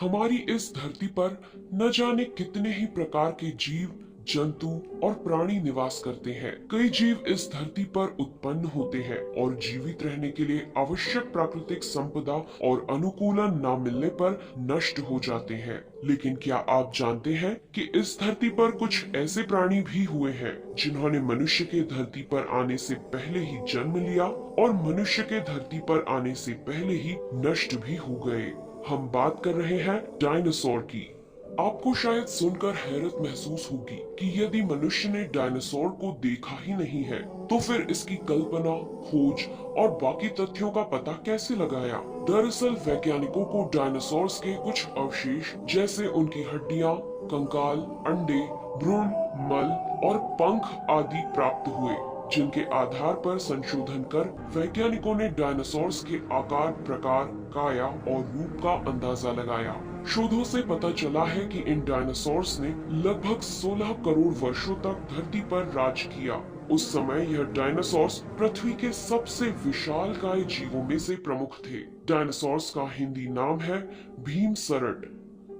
हमारी इस धरती पर न जाने कितने ही प्रकार के जीव, जंतु और प्राणी निवास करते हैं। कई जीव इस धरती पर उत्पन्न होते हैं और जीवित रहने के लिए आवश्यक प्राकृतिक संपदा और अनुकूलन न मिलने पर नष्ट हो जाते हैं। लेकिन क्या आप जानते हैं कि इस धरती पर कुछ ऐसे प्राणी भी हुए हैं जिन्होंने मनुष्य के धरती पर आने से पहले ही जन्म लिया और मनुष्य के धरती पर आने से पहले ही नष्ट भी हो गए। हम बात कर रहे हैं डायनासोर की। आपको शायद सुनकर हैरत महसूस होगी कि यदि मनुष्य ने डायनासोर को देखा ही नहीं है तो फिर इसकी कल्पना, खोज और बाकी तथ्यों का पता कैसे लगाया। दरअसल वैज्ञानिकों को डायनासोर्स के कुछ अवशेष जैसे उनकी हड्डियां, कंकाल, अंडे, भ्रूण, मल और पंख आदि प्राप्त हुए, जिनके आधार पर संशोधन कर वैज्ञानिकों ने डायनासोर्स के आकार, प्रकार, काया और रूप का अंदाजा लगाया। शोधों से पता चला है कि इन डायनासोर्स ने लगभग 16 करोड़ वर्षों तक धरती पर राज किया। उस समय यह डायनासोर्स पृथ्वी के सबसे विशालकाय जीवों में से प्रमुख थे। डायनासोर्स का हिंदी नाम है भीमसरट,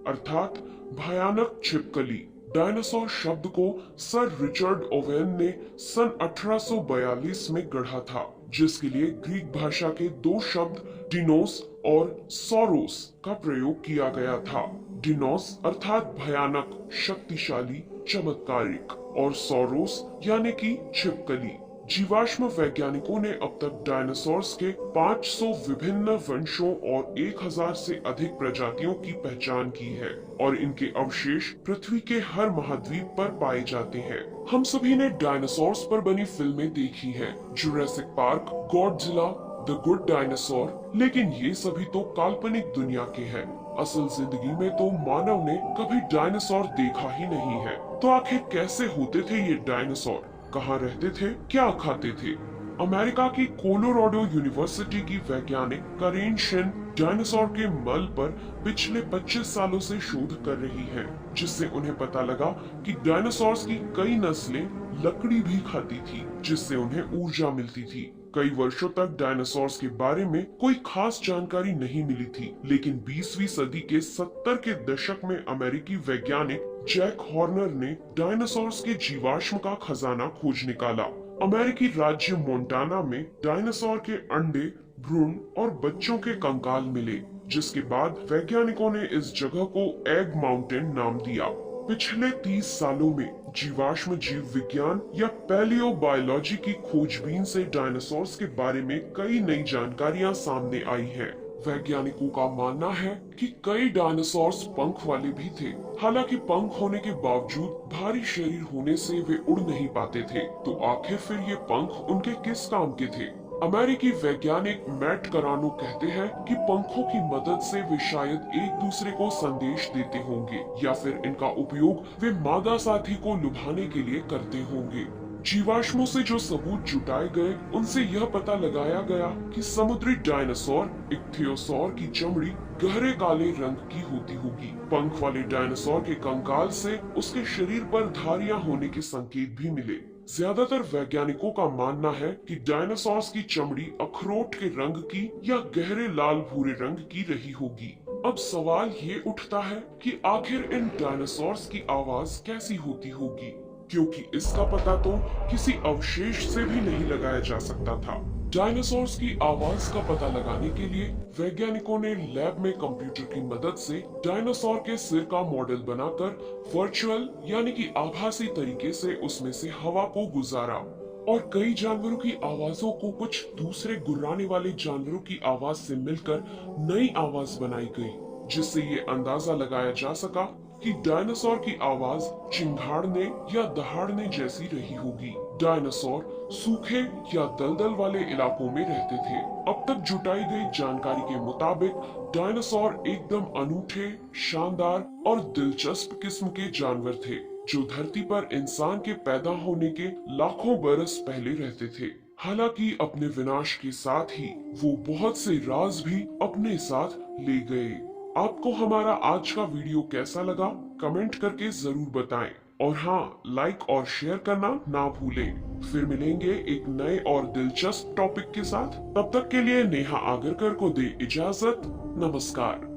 अर्थात भयानक छिपकली। डायनासोर शब्द को सर रिचर्ड ओवेन ने सन 1842 में गढ़ा था, जिसके लिए ग्रीक भाषा के दो शब्द डिनोस और सौरोस का प्रयोग किया गया था। डिनोस अर्थात भयानक, शक्तिशाली, चमत्कारिक और सौरोस यानी कि छिपकली। जीवाश्म वैज्ञानिकों ने अब तक डायनासोर्स के 500 विभिन्न वंशों और 1000 से अधिक प्रजातियों की पहचान की है और इनके अवशेष पृथ्वी के हर महाद्वीप पर पाए जाते हैं। हम सभी ने डायनासोर्स पर बनी फिल्में देखी हैं, Jurassic park, Godzilla, the good dinosaur, लेकिन ये सभी तो काल्पनिक दुनिया के हैं। असल जिंदगी में तो मानव ने कभी डायनासोर देखा ही नहीं है। तो आखिर कैसे होते थे ये डायनासोर, कहाँ रहते थे, क्या खाते थे? अमेरिका की कोलोराडो यूनिवर्सिटी की वैज्ञानिक करेन शेन डायनासोर के मल पर पिछले 25 सालों से शोध कर रही है, जिससे उन्हें पता लगा कि डायनासोर्स की कई नस्लें लकड़ी भी खाती थी, जिससे उन्हें ऊर्जा मिलती थी। कई वर्षों तक डायनासोर्स के बारे में कोई खास जानकारी नहीं मिली थी, लेकिन 20वीं सदी के 70 के दशक में अमेरिकी वैज्ञानिक जैक हॉर्नर ने डायनासोर्स के जीवाश्म का खजाना खोज निकाला। अमेरिकी राज्य मोंटाना में डायनासोर के अंडे, भ्रूण और बच्चों के कंकाल मिले, जिसके बाद वैज्ञानिकों ने इस जगह को एग माउंटेन नाम दिया। पिछले 30 सालों में जीवाश्म जीव विज्ञान या पैलियोबायोलॉजी की खोजबीन से डायनासोर्स के बारे में कई नई जानकारियां सामने आई हैं। वैज्ञानिकों का मानना है कि कई डायनासोर्स पंख वाले भी थे। हालांकि पंख होने के बावजूद भारी शरीर होने से वे उड़ नहीं पाते थे। तो आखिर फिर ये पंख उनके किस काम के थे? अमेरिकी वैज्ञानिक मैट करानो कहते हैं कि पंखों की मदद से वे शायद एक दूसरे को संदेश देते होंगे या फिर इनका उपयोग वे मादा साथी को लुभाने के लिए करते होंगे। जीवाश्मों से जो सबूत जुटाए गए उनसे यह पता लगाया गया कि समुद्री डायनासोर इक्थियोसौर की चमड़ी गहरे काले रंग की होती होगी। पंख वाले डायनासोर के कंकाल से उसके शरीर पर धारियां होने के संकेत भी मिले। ज्यादातर वैज्ञानिकों का मानना है कि डायनासोर्स की चमड़ी अखरोट के रंग की या गहरे लाल भूरे रंग की रही होगी। अब सवाल ये उठता है कि आखिर इन डायनासोर्स की आवाज कैसी होती होगी, क्योंकि इसका पता तो किसी अवशेष से भी नहीं लगाया जा सकता था। डायनासोर्स की आवाज का पता लगाने के लिए वैज्ञानिकों ने लैब में कंप्यूटर की मदद से डायनासोर के सिर का मॉडल बनाकर वर्चुअल यानी कि आभासी तरीके से उसमें से हवा को गुजारा और कई जानवरों की आवाजों को कुछ दूसरे गुर्राने वाले जानवरों की आवाज से मिलकर नई आवाज बनाई गई, जिससे ये अंदाजा लगाया जा सका कि डायनासोर की आवाज चिंगाड़ने या दहाड़ने जैसी रही होगी। डायनासोर सूखे या दलदल वाले इलाकों में रहते थे। अब तक जुटाई गई जानकारी के मुताबिक डायनासोर एकदम अनूठे, शानदार और दिलचस्प किस्म के जानवर थे, जो धरती पर इंसान के पैदा होने के लाखों बरस पहले रहते थे। हालांकि अपने विनाश के साथ ही वो बहुत से राज भी अपने साथ ले गए। आपको हमारा आज का वीडियो कैसा लगा कमेंट करके जरूर बताएं और हाँ, लाइक और शेयर करना ना भूलें। फिर मिलेंगे एक नए और दिलचस्प टॉपिक के साथ। तब तक के लिए नेहा आगरकर को दे इजाजत। नमस्कार।